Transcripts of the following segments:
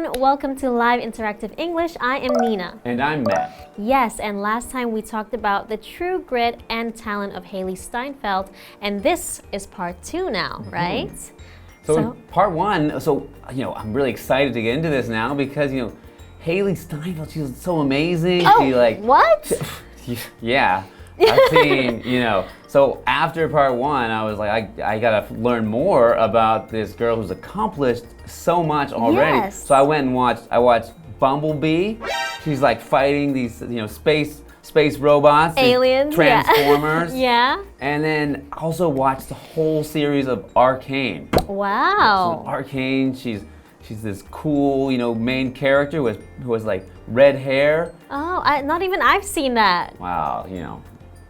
everyone, welcome to Live Interactive English. I am Nina. And I'm Matt. Yes, and last time we talked about the true grit and talent of Hailee Steinfeld, and this is part 2 now, right? So part 1, I'm really excited to get into this now because, Hailee Steinfeld, she's so amazing. Oh, what? Yeah, I've seen, So after part 1, I was like, I gotta learn more about this girl who's accomplished so much already. Yes. So I went and watched Bumblebee. She's like fighting these, space robots, aliens, Transformers. Yeah. And then also watched the whole series of Arcane. Wow. So Arcane, she's this cool, main character who has like red hair. Oh, not even I've seen that. Wow,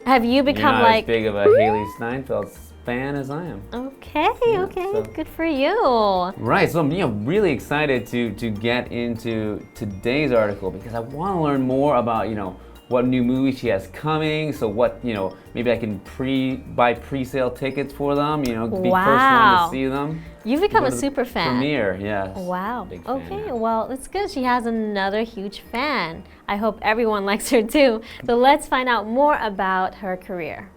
Have you become you're not like as big of a Hailee Steinfeld fan as I am. Okay, good for you. Right, so I'm really excited to get into today's article because I want to learn more about what new movie she has coming. So what maybe I can buy pre-sale tickets for them. Be first one to see them. You've become a super fan. Premiere, yes. Wow. Big fan, Okay, well, it's good. She has another huge fan. I hope everyone likes her too. So let's find out more about her career.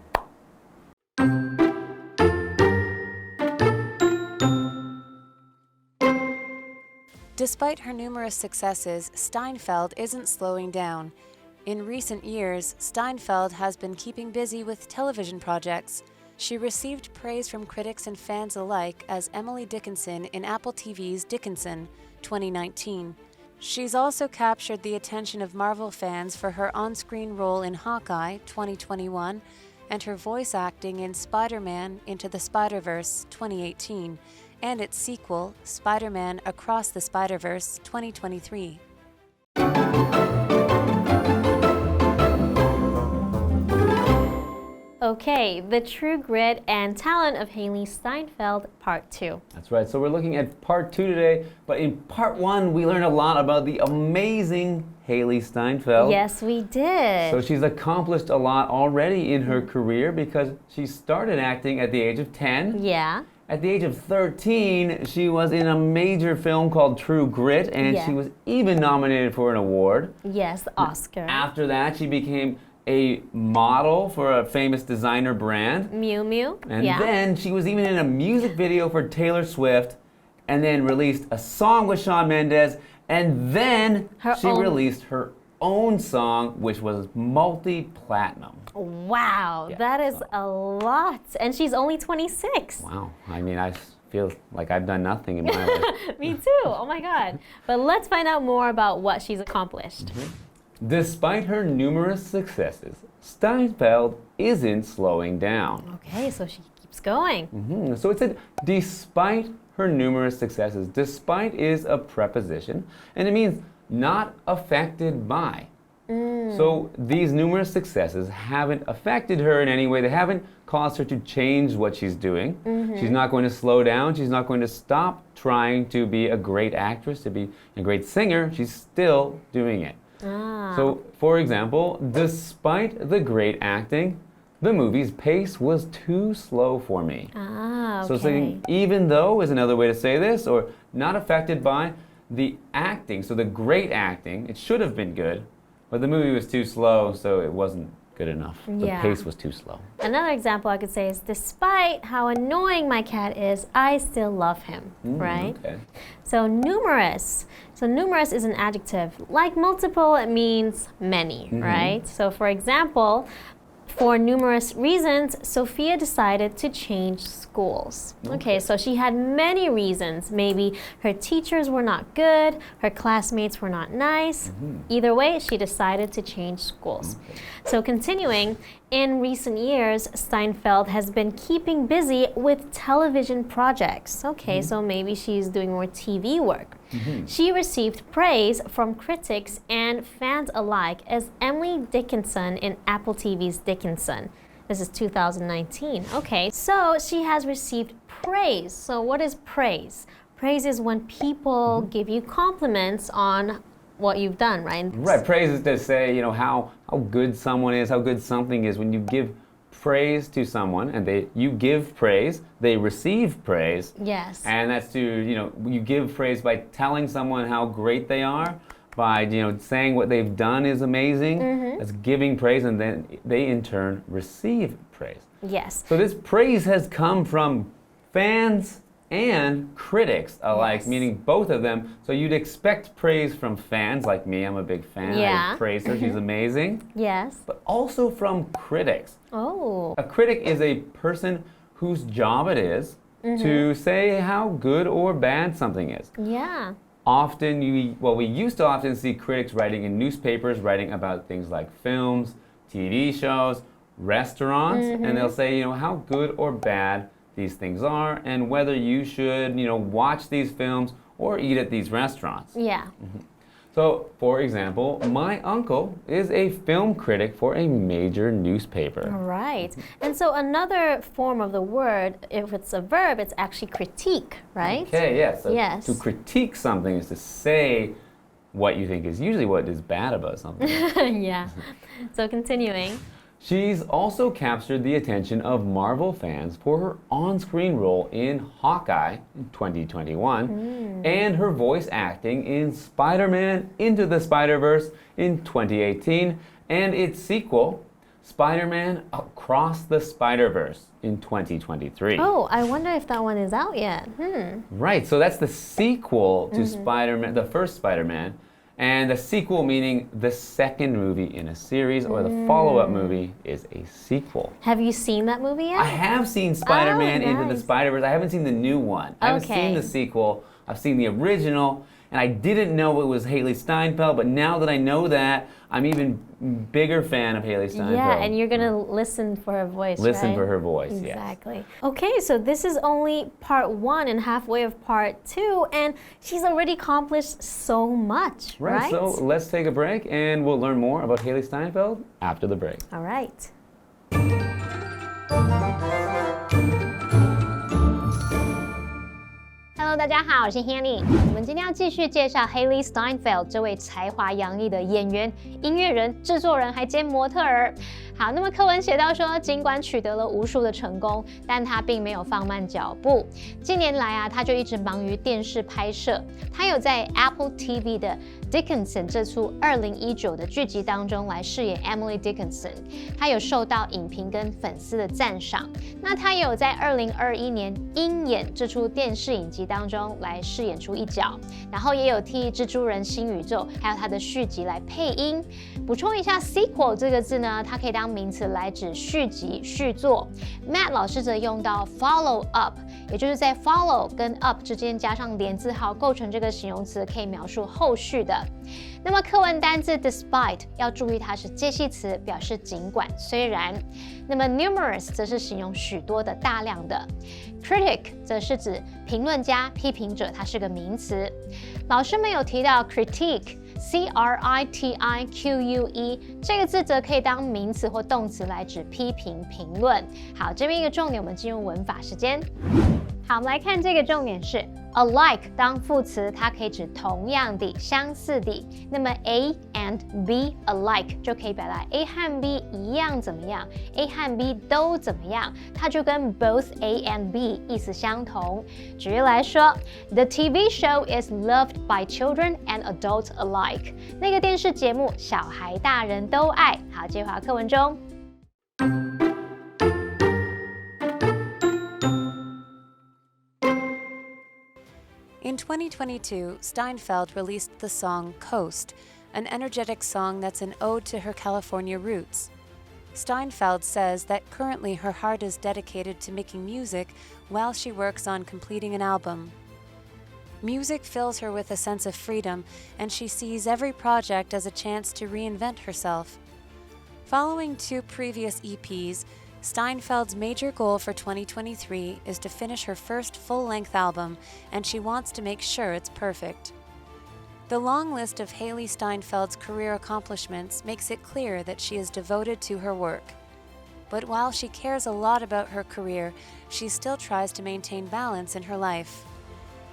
Despite her numerous successes, Steinfeld isn't slowing down. In recent years, Steinfeld has been keeping busy with television projects. She received praise from critics and fans alike as Emily Dickinson in Apple TV's Dickinson, 2019. She's also captured the attention of Marvel fans for her on-screen role in Hawkeye, 2021, and her voice acting in Spider-Man Into the Spider-Verse, 2018, and its sequel, Spider-Man Across the Spider-Verse, 2023. Okay, the true grit and talent of Hailee Steinfeld, part 2. That's right, so we're looking at part 2 today, but in part 1 we learned a lot about the amazing Hailee Steinfeld. Yes, we did. So she's accomplished a lot already in her career because she started acting at the age of 10. Yeah. At the age of 13, she was in a major film called True Grit, and she was even nominated for an award. Yes, the Oscar. After that, she became a model for a famous designer brand. Miu Miu. And then she was even in a music video for Taylor Swift, and then released a song with Shawn Mendes, and then she released her own song, which was multi-platinum. Wow, that is a lot. And she's only 26. Wow, I mean, I feel like I've done nothing in my life. Me too, oh my God. But let's find out more about what she's accomplished. Despite her numerous successes, Steinfeld isn't slowing down. Okay, so she keeps going. So it said, despite her numerous successes. Despite is a preposition, and it means not affected by. So these numerous successes haven't affected her in any way. They haven't caused her to change what she's doing. She's not going to slow down. She's not going to stop trying to be a great actress, to be a great singer. She's still doing it. So, for example, despite the great acting, the movie's pace was too slow for me. So saying even though is another way to say this, or not affected by the acting. So the great acting, it should have been good, but the movie was too slow, so it wasn't good enough. The pace was too slow. Another example I could say is, despite how annoying my cat is, I still love him, right? Okay. So numerous. So numerous is an adjective. Like multiple, it means many, right? So for example, for numerous reasons, Sophia decided to change schools. Okay, so she had many reasons. Maybe her teachers were not good, her classmates were not nice. Either way, she decided to change schools. So continuing, in recent years, Steinfeld has been keeping busy with television projects. Okay, so maybe she's doing more TV work. She received praise from critics and fans alike as Emily Dickinson in Apple TV's Dickinson. This is 2019. Okay, so she has received praise. So what is praise? Praise is when people give you compliments on what you've done, right? Right, praise is to say, how good someone is, how good something is. When you give praise to someone, and you give praise, they receive praise. Yes. And that's you give praise by telling someone how great they are, by, saying what they've done is amazing. That's giving praise, and then they in turn receive praise. Yes. So this praise has come from fans and critics alike, meaning both of them. So you'd expect praise from fans like me. I'm a big fan. Yeah. I praise her. She's amazing. Yes. But also from critics. Oh. A critic is a person whose job it is to say how good or bad something is. Yeah. Often, we used to often see critics writing in newspapers, writing about things like films, TV shows, restaurants, and they'll say, how good or bad these things are, and whether you should, watch these films or eat at these restaurants. Yeah. So, for example, my uncle is a film critic for a major newspaper. Right. And so another form of the word, if it's a verb, it's actually critique, right? Okay, yes. So Yes. To critique something is to say what you think is usually what is bad about something. Yeah. So continuing. She's also captured the attention of Marvel fans for her on-screen role in Hawkeye in 2021 and her voice acting in Spider-Man Into the Spider-Verse in 2018 and its sequel, Spider-Man Across the Spider-Verse in 2023. Oh, I wonder if that one is out yet. Right, so that's the sequel to Spider-Man, the first Spider-Man. And the sequel meaning the second movie in a series, or the follow-up movie is a sequel. Have you seen that movie yet? I have seen Spider-Man Into the Spider-Verse. I haven't seen the new one. I haven't seen the sequel. I've seen the original, and I didn't know it was Hailee Steinfeld, but now that I know that, I'm even bigger fan of Hailee Steinfeld. Yeah, and you're going to listen for her voice, Listen for her voice, Exactly. yes. Okay, so this is only part 1 and halfway of part 2, and she's already accomplished so much, right? So let's take a break, and we'll learn more about Hailee Steinfeld after the break. All right. Hello， 大家好，我是 Hailee。我们今天要继续介绍 Hailee Steinfeld 这位才华洋溢的演员、音乐人、制作人还兼模特儿。好，那么课文写到说，尽管取得了无数的成功，但他并没有放慢脚步。近年来啊，他就一直忙于电视拍摄。他有在 Apple TV 的 Dickinson 这出2019的剧集当中来饰演 Emily Dickinson， 他有受到影评跟粉丝的赞赏。那他也有在2021年《鹰眼》这出电视影集当中来饰演出一角，然后也有替《蜘蛛人新宇宙》还有他的续集来配音。补充一下 ，sequel 这个字呢，它可以当名词来指续集、续作。Matt 老师则用到 follow up， 也就是在 follow 跟 up 之间加上连字号，构成这个形容词，可以描述后续的。那么课文单字 despite 要注意它是介系词，表示尽管、虽然。那么 numerous 则是形容许多的、大量的。critic 则是指评论家、批评者，它是个名词。老师们有提到 critique。CRITIQUE 这个字则可以当名词或动词来指批评、评论。好，这边一个重点，我们进入文法时间。好，我们来看这个重点是 alike 当副词，它可以指同样的、相似的。那么 A and B alike 就可以表达 A 和 B 一样怎么样 ，A 和 B 都怎么样，它就跟 both A and B 意思相同。举例来说 ，The TV show is loved by children and adults alike。那个电视节目小孩大人都爱。好，接回到课文中。In 2022, Steinfeld released the song Coast, an energetic song that's an ode to her California roots. Steinfeld says that currently her heart is dedicated to making music while she works on completing an album. Music fills her with a sense of freedom, and she sees every project as a chance to reinvent herself. Following 2 previous EPs, Steinfeld's major goal for 2023 is to finish her first full-length album, and she wants to make sure it's perfect. The long list of Hailee Steinfeld's career accomplishments makes it clear that she is devoted to her work. But while she cares a lot about her career, she still tries to maintain balance in her life.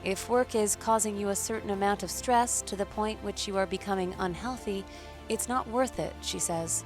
If work is causing you a certain amount of stress to the point which you are becoming unhealthy, it's not worth it, she says.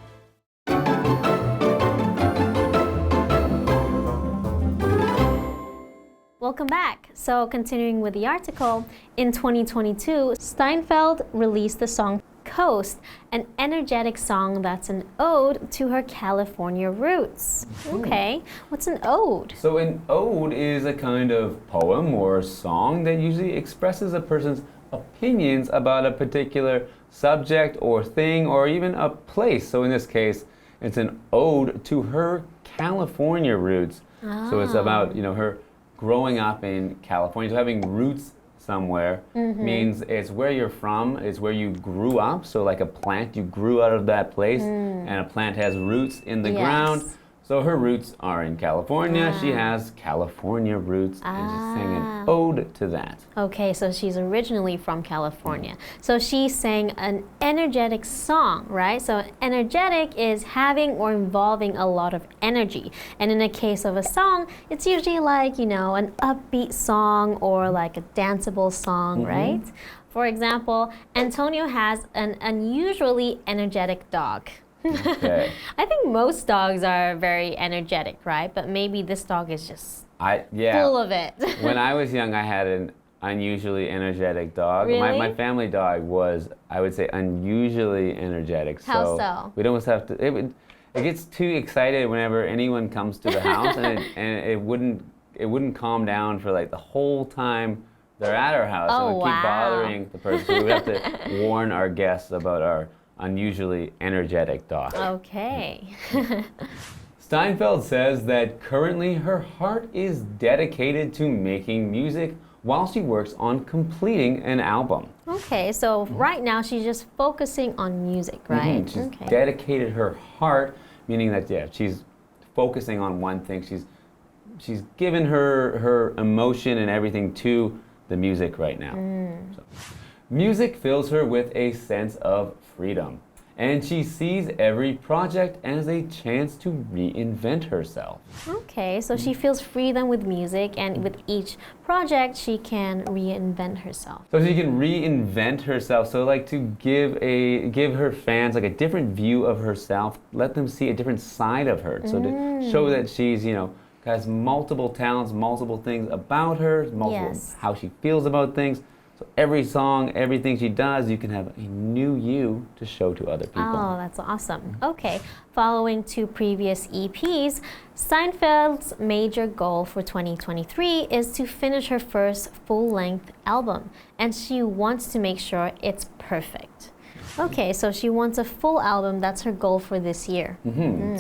welcome back. So continuing with the article, in 2022, Steinfeld released the song Coast, an energetic song that's an ode to her California roots. Okay, what's an ode? So an ode is a kind of poem or song that usually expresses a person's opinions about a particular subject or thing or even a place. So in this case, it's an ode to her California roots. So it's about, her growing up in California. So having roots somewhere means it's where you're from, it's where you grew up. So like a plant, you grew out of that place, and a plant has roots in the ground. So her roots are in California. She has California roots, and she's saying an ode to that. Okay, so she's originally from California. So she sang an energetic song, right? So energetic is having or involving a lot of energy. And in the case of a song, it's usually like, an upbeat song or like a danceable song, right? For example, Antonio has an unusually energetic dog. Okay. I think most dogs are very energetic, right? But maybe this dog is just full of it. When I was young, I had an unusually energetic dog. Really? My family dog was, I would say, unusually energetic. How so? We'd almost have to. It gets too excited whenever anyone comes to the house, and it wouldn't calm down for like the whole time they're at our house. Oh, it would keep bothering the person. So we would have to warn our guests about our unusually energetic dog. Okay. Steinfeld says that currently her heart is dedicated to making music while she works on completing an album. Okay, so right now she's just focusing on music, right? She's dedicated her heart, meaning that she's focusing on one thing. She's given her emotion and everything to the music right now. So, music fills her with a sense of freedom, and she sees every project as a chance to reinvent herself. Okay, so she feels freedom with music, and with each project she can reinvent herself. So she can reinvent herself, so like to give her fans like a different view of herself, let them see a different side of her. So to show that she's, has multiple talents, multiple things about her, how she feels about things. So every song, everything she does, you can have a new you to show to other people. Oh, that's awesome. Okay, following two previous EPs, Steinfeld's major goal for 2023 is to finish her first full-length album, and she wants to make sure it's perfect. Okay, so she wants a full album. That's her goal for this year.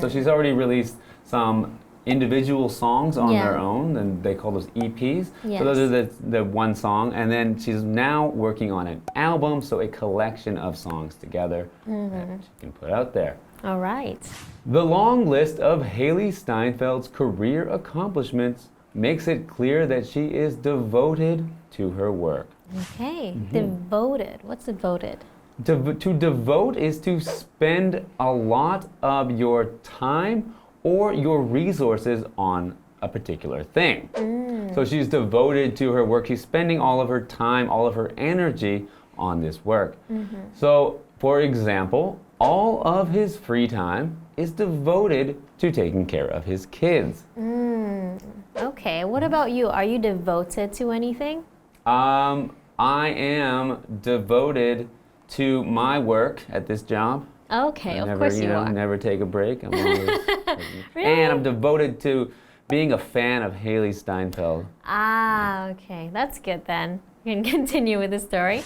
So she's already released some individual songs on their own, and they call those EPs. So those are the one song, and then she's now working on an album, so a collection of songs together that she can put out there. All right. The long list of Hailee Steinfeld's career accomplishments makes it clear that she is devoted to her work. Okay, devoted. What's devoted? To devote is to spend a lot of your time or your resources on a particular thing. So she's devoted to her work. She's spending all of her time, all of her energy on this work. So, for example, all of his free time is devoted to taking care of his kids. Okay, what about you? Are you devoted to anything? I am devoted to my work at this job. Okay, of course you are. Never take a break. I'm always Really? And I'm devoted to being a fan of Hailee Steinfeld. Okay, that's good then. You can continue with the story.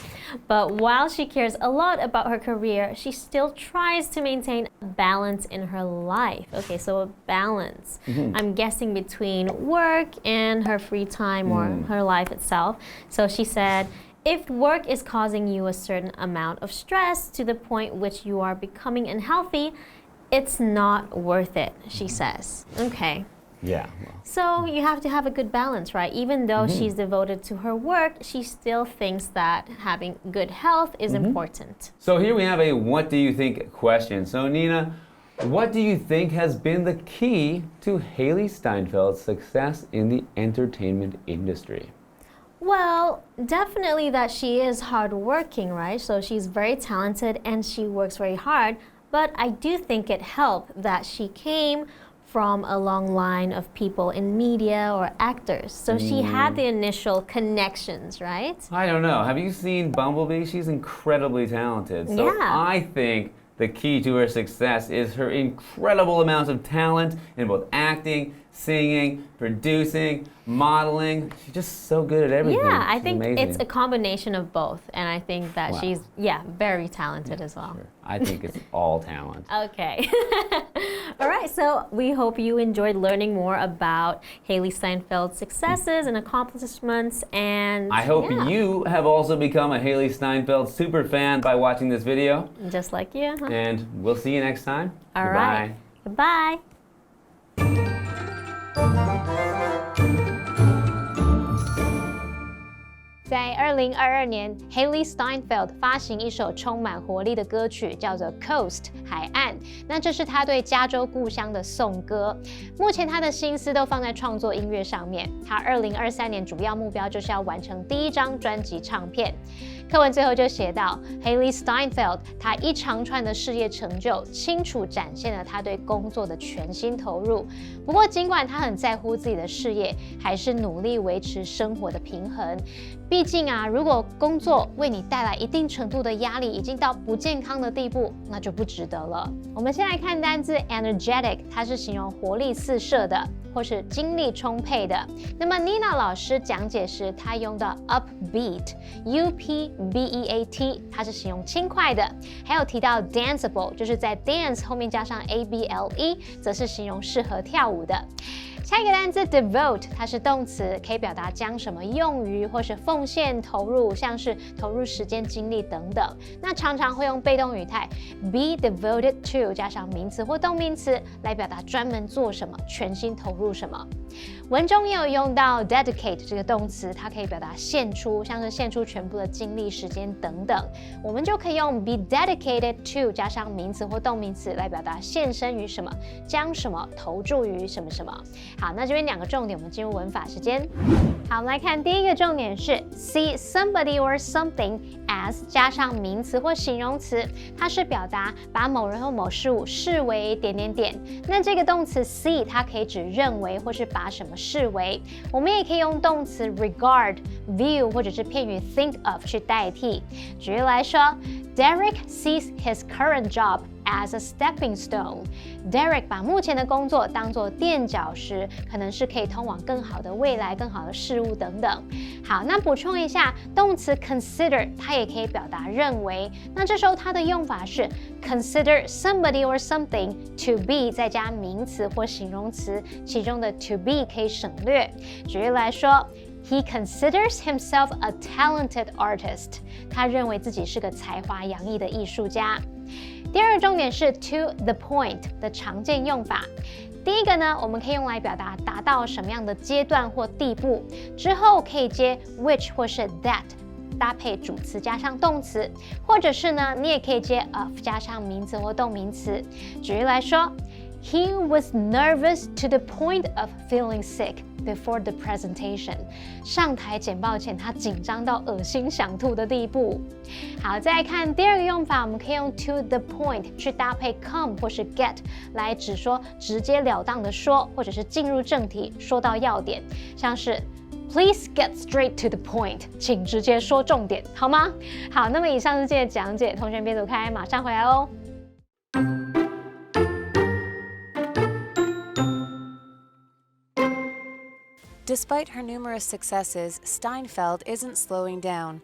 But while she cares a lot about her career, she still tries to maintain a balance in her life. Okay, so a balance. I'm guessing between work and her free time or her life itself. So she said, if work is causing you a certain amount of stress to the point which you are becoming unhealthy, it's not worth it, she says. Okay. Yeah. So you have to have a good balance, right? Even though she's devoted to her work, she still thinks that having good health is important. So here we have a what do you think question. So Nina, what do you think has been the key to Hailee Steinfeld's success in the entertainment industry? Well, definitely that she is hardworking, right? So she's very talented and she works very hard. But I do think it helped that she came from a long line of people in media or actors. So she had the initial connections, right? I don't know. Have you seen Bumblebee? She's incredibly talented. So Yeah. I think the key to her success is her incredible amounts of talent in both acting, singing, producing, modeling. She's just so good at everything. Yeah, I She's think amazing. it's a combination of both. And I think that Wow. she's, very talented as well. Sure. I think it's all talent. Okay. All right, so we hope you enjoyed learning more about Hailee Steinfeld's successes and accomplishments. And I hope you have also become a Hailee Steinfeld super fan by watching this video. just like you. Huh? And we'll see you next time. All Goodbye. right. Goodbye. 在2022年 ，Hailee Steinfeld 发行一首充满活力的歌曲，叫做《Coast》海岸。那这是她对加州故乡的颂歌。目前她的心思都放在创作音乐上面。她2023年主要目标就是要完成第1张专辑唱片。课文最后就写到 ，Hailee Steinfeld 她一长串的事业成就，清楚展现了她对工作的全心投入。不过，尽管她很在乎自己的事业，还是努力维持生活的平衡。毕竟啊，如果工作为你带来一定程度的压力，已经到不健康的地步，那就不值得了。我们先来看单字 energetic， 它是形容活力四射的，或是精力充沛的。那么 Nina 老师讲解时，她用到 upbeat，U-P-B-E-A-T， 它是形容轻快的。还有提到 danceable， 就是在 dance 后面加上 A-B-L-E， 则是形容适合跳舞的。下一个单字 devote， 它是动词，可以表达将什么用于或是奉献、投入，像是投入时间、精力等等。那常常会用被动语态 be devoted to 加上名词或动名词来表达专门做什么、全心投入什么。文中也有用到 dedicate 这个动词，它可以表达献出，像是献出全部的精力、时间等等。我们就可以用 be dedicated to 加上名词或动名词来表达献身于什么，将什么投注于什么什么。好，那这边2个重点，我们进入文法时间。好，我们来看第一个重点是 see somebody or something as 加上名词或形容词，它是表达把某人或某事物视为点点点。那这个动词 see 它可以指认为或是把什么视为。我们也可以用动词 regard、view 或者是片语 think of 去代替。举例来说 ，Derek sees his current job as a stepping stone. Derek 把目前的工作当作垫脚石，可能是可以通往更好的未来、更好的事物等等。好，那补充一下，动词 consider 它也可以表达认为。那这时候它的用法是 consider somebody or something to be 再加名词或形容词，其中的 to be 可以省略。举例来说。He considers himself a talented artist. 他认为自己是个才华洋溢的艺术家。第二个重点是 to the point 的常见用法。第一个呢，我们可以用来表达达到什么样的阶段或地步，之后可以接 which 或是 that。搭配主词加上动词，或者是呢，你也可以接 of 加上名词或动名词。举例来说 ，He was nervous to the point of feeling sick before the presentation. 上台简报前，他紧张到恶心想吐的地步。好，再来看第二个用法，我们可以用 to the point 去搭配 come 或是 get 来指说直截了当的说，或者是进入正题，说到要点，像是。Please get straight to the point. 请直接说重点，好吗？好，那么以上是今天的讲解，同学别走开，马上回来哦。Despite her numerous successes, Steinfeld isn't slowing down.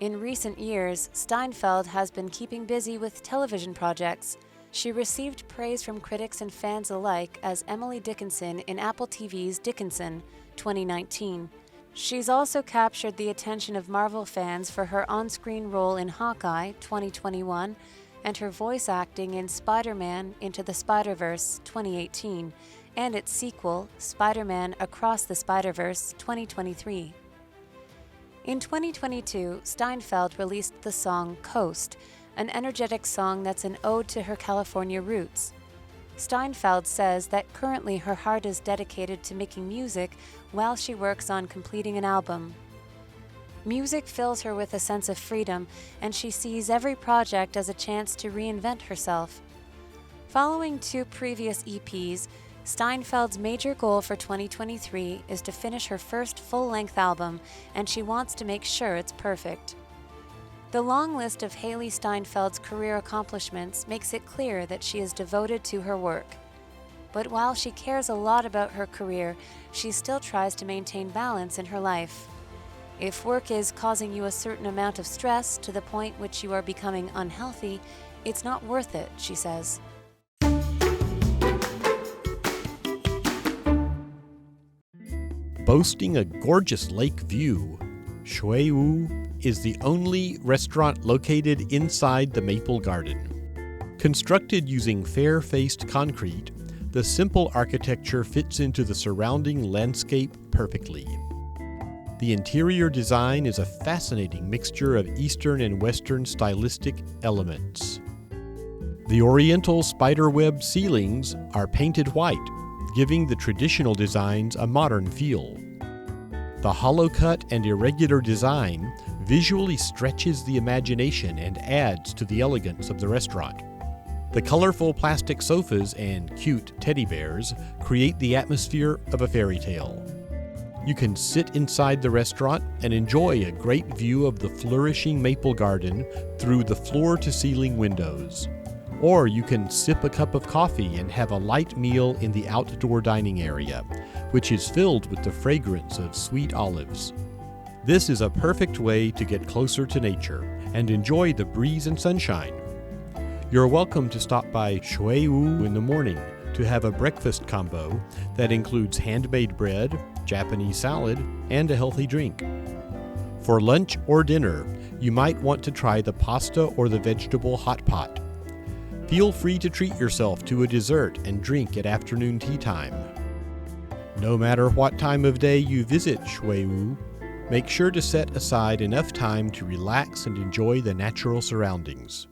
In recent years, Steinfeld has been keeping busy with television projects. She received praise from critics and fans alike as Emily Dickinson in Apple TV's Dickinson, 2019. She's also captured the attention of Marvel fans for her on-screen role in Hawkeye, 2021, and her voice acting in Spider-Man Into the Spider-Verse, 2018, and its sequel, Spider-Man Across the Spider-Verse, 2023. In 2022, Steinfeld released the song Coast, an energetic song that's an ode to her California roots. Steinfeld says that currently her heart is dedicated to making music while she works on completing an album. Music fills her with a sense of freedom, and she sees every project as a chance to reinvent herself. Following 2 previous EPs, Steinfeld's major goal for 2023 is to finish her first full-length album, and she wants to make sure it's perfect. The long list of Hailee Steinfeld's career accomplishments makes it clear that she is devoted to her work. But while she cares a lot about her career, she still tries to maintain balance in her life. If work is causing you a certain amount of stress to the point which you are becoming unhealthy, it's not worth it, she says. Boasting a gorgeous lake view, Shui Wu is the only restaurant located inside the Maple Garden. Constructed using fair-faced concrete, the simple architecture fits into the surrounding landscape perfectly. The interior design is a fascinating mixture of Eastern and Western stylistic elements. The Oriental spiderweb ceilings are painted white, giving the traditional designs a modern feel. The hollow cut and irregular design visually stretches the imagination and adds to the elegance of the restaurant. The colorful plastic sofas and cute teddy bears create the atmosphere of a fairy tale. You can sit inside the restaurant and enjoy a great view of the flourishing maple garden through the floor-to-ceiling windows. Or you can sip a cup of coffee and have a light meal in the outdoor dining area, which is filled with the fragrance of sweet olives. This is a perfect way to get closer to nature and enjoy the breeze and sunshine. You're welcome to stop by Shui Wu in the morning to have a breakfast combo that includes handmade bread, Japanese salad, and a healthy drink. For lunch or dinner, you might want to try the pasta or the vegetable hot pot. Feel free to treat yourself to a dessert and drink at afternoon tea time. No matter what time of day you visit Shui Wu, make sure to set aside enough time to relax and enjoy the natural surroundings.